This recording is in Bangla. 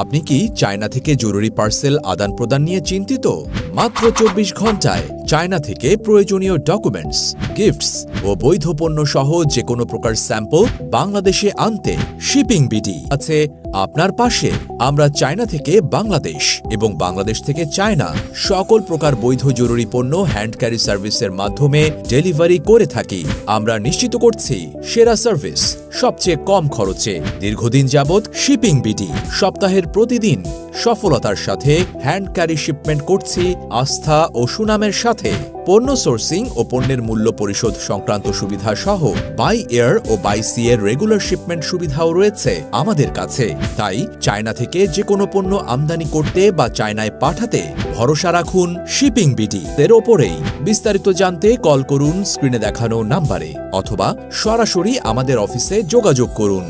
আপনি কি চায়না থেকে জরুরি পার্সেল আদান প্রদান নিয়ে চিন্তিত? মাত্র ২৪ ঘন্টায় চায়না থেকে প্রয়োজনীয় ডকুমেন্টস, গিফটস ও বৈধ পণ্য সহ যে কোনো প্রকার স্যাম্পল বাংলাদেশে আনতে শিপিং বিডি আছে আপনার পাশে। আমরা চায়না থেকে বাংলাদেশ এবং বাংলাদেশ থেকে চায়না সকল প্রকার বৈধ জরুরি পণ্য হ্যান্ড ক্যারি সার্ভিসের মাধ্যমে ডেলিভারি করে থাকি। আমরা নিশ্চিত করছি সেরা সার্ভিস সবচেয়ে কম খরচে। দীর্ঘদিন যাবৎ শিপিং বিডি সপ্তাহের প্রতিদিন সফলতার সাথে হ্যান্ড ক্যারি শিপমেন্ট করছি আস্থা ও সুনামের সাথে। পণ্য সোর্সিং ও পণ্যের মূল্য পরিশোধ সংক্রান্ত সুবিধা সহ বাই এয়ার ও বাই সি এর রেগুলার শিপমেন্ট সুবিধাও রয়েছে আমাদের কাছে। তাই চায়না থেকে যে কোনো পণ্য আমদানি করতে বা চায়নায় পাঠাতে ভরসা রাখুন শিপিং বিডি এর ওপরেই। বিস্তারিত জানতে কল করুন স্ক্রিনে দেখানো নাম্বারে অথবা সরাসরি আমাদের অফিসে যোগাযোগ করুন।